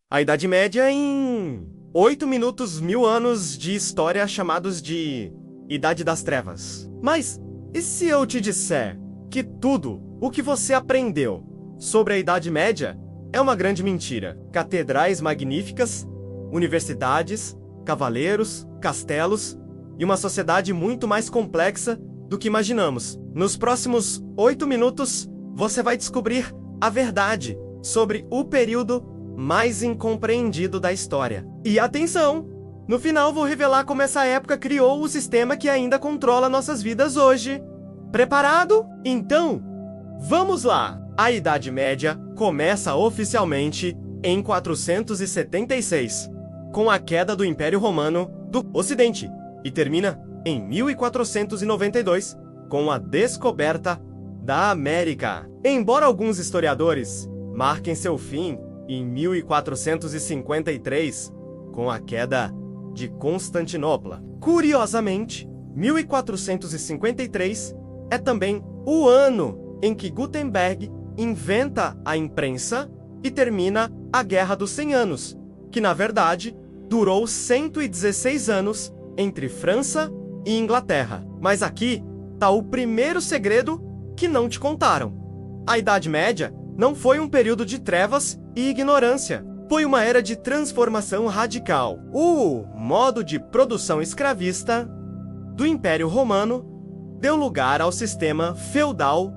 A Idade Média em 8 minutos, 1000 anos de história chamados de Idade das Trevas. Mas e se eu te disser que tudo o que você aprendeu sobre a Idade Média é uma grande mentira? Catedrais magníficas, universidades, cavaleiros, castelos e uma sociedade muito mais complexa do que imaginamos. Nos próximos 8 minutos, você vai descobrir a verdade sobre o período mais incompreendido da história. E atenção! No final vou revelar como essa época criou o sistema que ainda controla nossas vidas hoje. Preparado? Então, vamos lá! A Idade Média começa oficialmente em 476, com a queda do Império Romano do Ocidente, e termina em 1492, com a descoberta da América. Embora alguns historiadores marquem seu fim em 1453, com a queda de Constantinopla. Curiosamente, 1453 é também o ano em que Gutenberg inventa a imprensa e termina a Guerra dos 100 Anos, que na verdade durou 116 anos entre França e Inglaterra. Mas aqui está o primeiro segredo que não te contaram. A Idade Média não foi um período de trevas e ignorância. Foi uma era de transformação radical. O modo de produção escravista do Império Romano deu lugar ao sistema feudal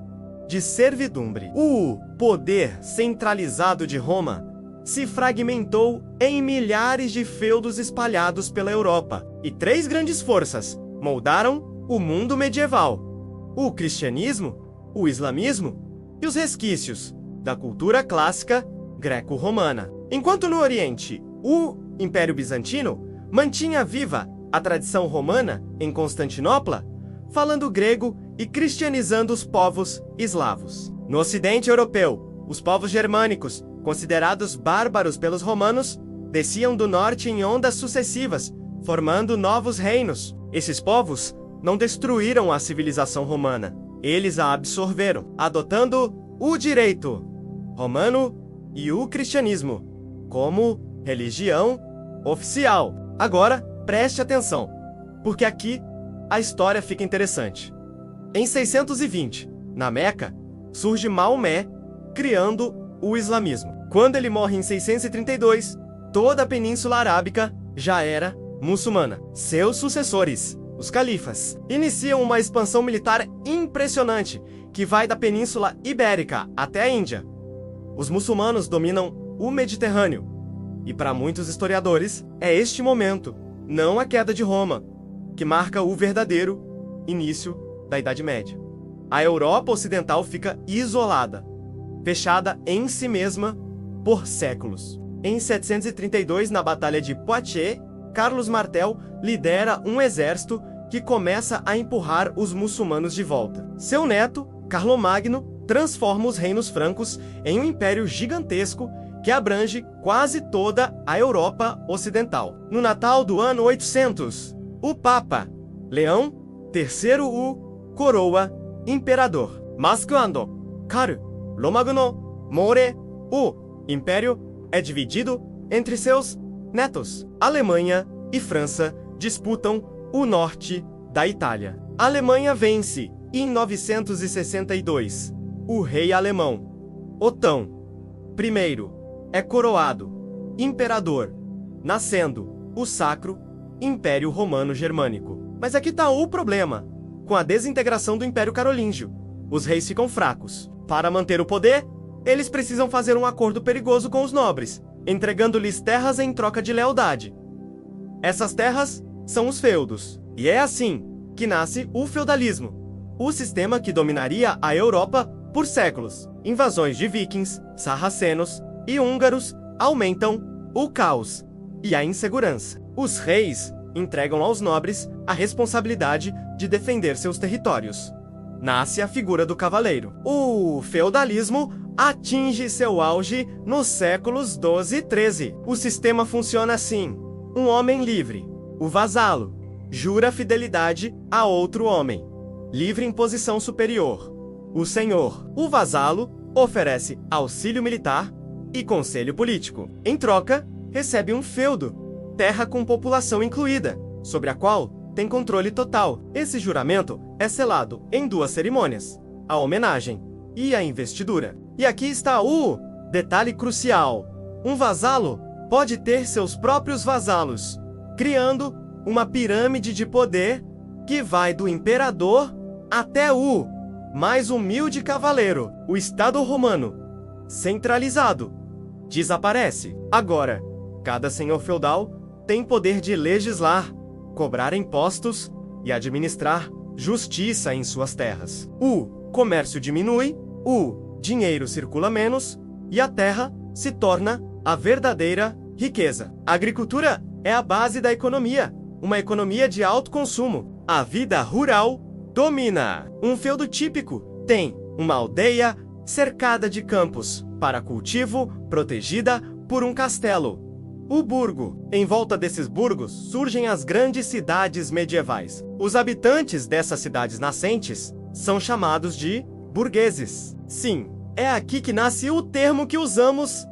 de servidumbre. O poder centralizado de Roma se fragmentou em milhares de feudos espalhados pela Europa, e 3 grandes forças moldaram o mundo medieval: o cristianismo, o islamismo e os resquícios da cultura clássica greco-romana. Enquanto no Oriente, o Império Bizantino mantinha viva a tradição romana em Constantinopla, falando grego e cristianizando os povos eslavos. No Ocidente europeu, os povos germânicos, considerados bárbaros pelos romanos, desciam do norte em ondas sucessivas, formando novos reinos. Esses povos não destruíram a civilização romana, eles a absorveram, adotando o direito romano e o cristianismo como religião oficial. Agora, preste atenção, porque aqui a história fica interessante. Em 620, na Meca, surge Maomé, criando o islamismo. Quando ele morre em 632, toda a Península Arábica já era muçulmana. Seus sucessores, os califas, iniciam uma expansão militar impressionante que vai da Península Ibérica até a Índia. Os muçulmanos dominam o Mediterrâneo, e para muitos historiadores é este momento, não a queda de Roma, que marca o verdadeiro início da Idade Média. A Europa Ocidental fica isolada, fechada em si mesma por séculos. Em 732, na Batalha de Poitiers, Carlos Martel lidera um exército que começa a empurrar os muçulmanos de volta. Seu neto, Carlomagno, transforma os reinos francos em um império gigantesco que abrange quase toda a Europa Ocidental. No Natal do ano 800, o Papa Leão III o coroa imperador. Mas quando Carlomagno morre, o império é dividido entre seus netos. Alemanha e França disputam o norte da Itália. A Alemanha vence em 962. O rei alemão, Otão I, é coroado imperador, nascendo o Sacro Império Romano Germânico. Mas aqui está o problema. Com a desintegração do Império Carolíngio, os reis ficam fracos. Para manter o poder, eles precisam fazer um acordo perigoso com os nobres, entregando-lhes terras em troca de lealdade. Essas terras são os feudos. E é assim que nasce o feudalismo, o sistema que dominaria a Europa por séculos. Invasões de vikings, sarracenos e húngaros aumentam o caos e a insegurança. Os reis entregam aos nobres a responsabilidade de defender seus territórios. Nasce a figura do cavaleiro. O feudalismo atinge seu auge nos séculos 12 e 13. O sistema funciona assim: um homem livre, o vasalo, jura fidelidade a outro homem, livre em posição superior. O senhor, o vasalo, oferece auxílio militar e conselho político. Em troca, recebe um feudo, terra com população incluída, sobre a qual tem controle total. Esse juramento é selado em 2 cerimônias, a homenagem e a investidura. E aqui está o detalhe crucial. Um vasalo pode ter seus próprios vasalos, criando uma pirâmide de poder que vai do imperador até o mais humilde cavaleiro. O Estado romano, centralizado, desaparece. Agora, cada senhor feudal tem poder de legislar, cobrar impostos e administrar justiça em suas terras. O comércio diminui, o dinheiro circula menos e a terra se torna a verdadeira riqueza. A agricultura é a base da economia, uma economia de alto consumo. A vida rural domina. Um feudo típico tem uma aldeia cercada de campos para cultivo, protegida por um castelo. O burgo. Em volta desses burgos surgem as grandes cidades medievais. Os habitantes dessas cidades nascentes são chamados de burgueses. Sim, é aqui que nasce o termo que usamos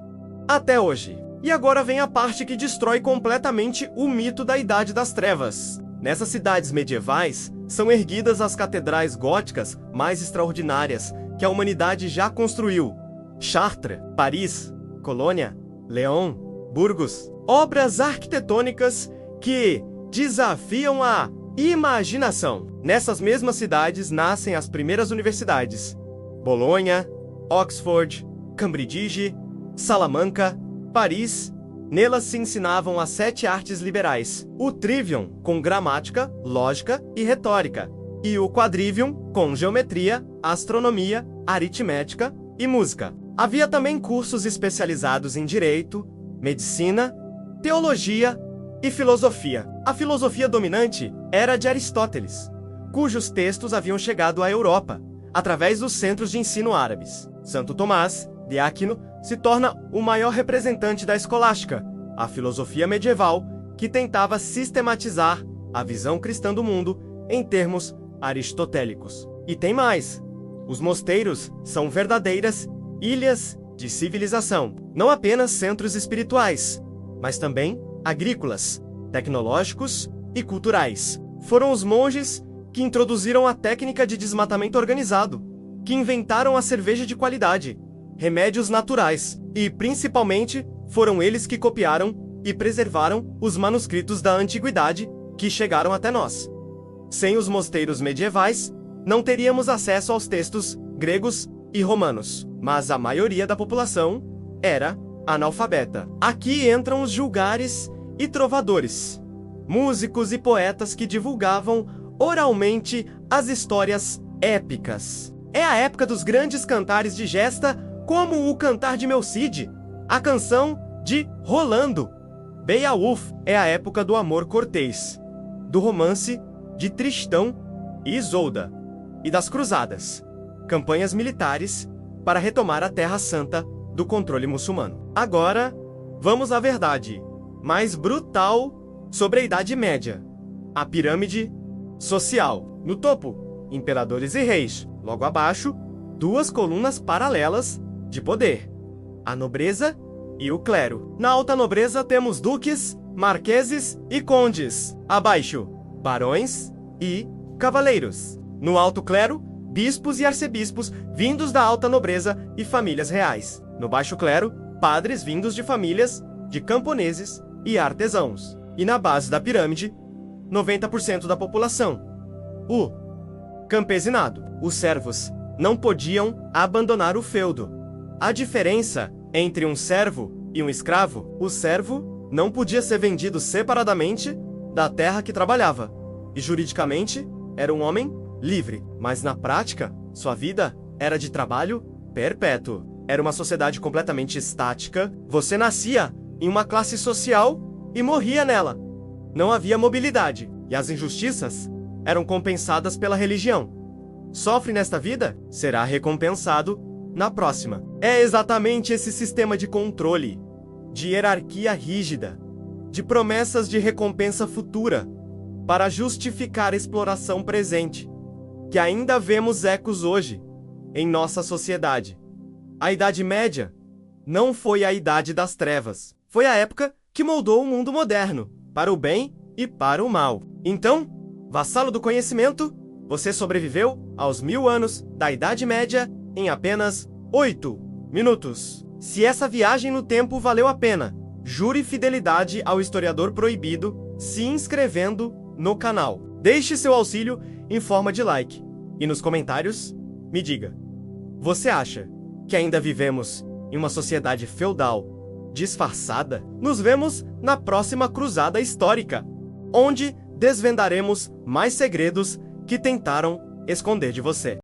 até hoje. E agora vem a parte que destrói completamente o mito da Idade das Trevas. Nessas cidades medievais são erguidas as catedrais góticas mais extraordinárias que a humanidade já construiu. Chartres, Paris, Colônia, León, Burgos. Obras arquitetônicas que desafiam a imaginação. Nessas mesmas cidades nascem as primeiras universidades: Bolonha, Oxford, Cambridge, Salamanca, Paris. Nelas se ensinavam as 7 artes liberais: o trivium, com gramática, lógica e retórica, e o quadrivium, com geometria, astronomia, aritmética e música. Havia também cursos especializados em direito, medicina, teologia e filosofia. A filosofia dominante era a de Aristóteles, cujos textos haviam chegado à Europa através dos centros de ensino árabes. Santo Tomás de Aquino se torna o maior representante da escolástica, a filosofia medieval que tentava sistematizar a visão cristã do mundo em termos aristotélicos. E tem mais: os mosteiros são verdadeiras ilhas de civilização, não apenas centros espirituais, mas também agrícolas, tecnológicos e culturais. Foram os monges que introduziram a técnica de desmatamento organizado, que inventaram a cerveja de qualidade, remédios naturais, e principalmente foram eles que copiaram e preservaram os manuscritos da antiguidade que chegaram até nós. Sem os mosteiros medievais, não teríamos acesso aos textos gregos e romanos, mas a maioria da população era analfabeta. Aqui entram os julgares e trovadores, músicos e poetas que divulgavam oralmente as histórias épicas. É a época dos grandes cantares de gesta, como o Cantar de Meu Cid, a canção de Rolando. Beowulf é a época do amor cortês, do romance de Tristão e Isolda, e das cruzadas, campanhas militares para retomar a Terra Santa do controle muçulmano. Agora, vamos à verdade mais brutal sobre a Idade Média: a pirâmide social. No topo, imperadores e reis. Logo abaixo, 2 colunas paralelas de poder: a nobreza e o clero. Na alta nobreza temos duques, marqueses e condes. Abaixo, barões e cavaleiros. No alto clero, bispos e arcebispos vindos da alta nobreza e famílias reais. No baixo clero, padres vindos de famílias de camponeses e artesãos. E na base da pirâmide, 90% da população: o campesinado. Os servos não podiam abandonar o feudo. A diferença entre um servo e um escravo: o servo não podia ser vendido separadamente da terra que trabalhava, e juridicamente era um homem livre, mas na prática, sua vida era de trabalho perpétuo. Era uma sociedade completamente estática. Você nascia em uma classe social e morria nela. Não havia mobilidade, e as injustiças eram compensadas pela religião. Sofre nesta vida, será recompensado na próxima. É exatamente esse sistema de controle, de hierarquia rígida, de promessas de recompensa futura, para justificar a exploração presente, que ainda vemos ecos hoje em nossa sociedade. A Idade Média não foi a Idade das Trevas. Foi a época que moldou o mundo moderno, para o bem e para o mal. Então, vassalo do conhecimento, você sobreviveu aos 1000 anos da Idade Média em apenas 8 minutos. Se essa viagem no tempo valeu a pena, jure fidelidade ao historiador proibido se inscrevendo no canal. Deixe seu auxílio em forma de like. E nos comentários, me diga: você acha que ainda vivemos em uma sociedade feudal disfarçada? Nos vemos na próxima cruzada histórica, onde desvendaremos mais segredos que tentaram esconder de você.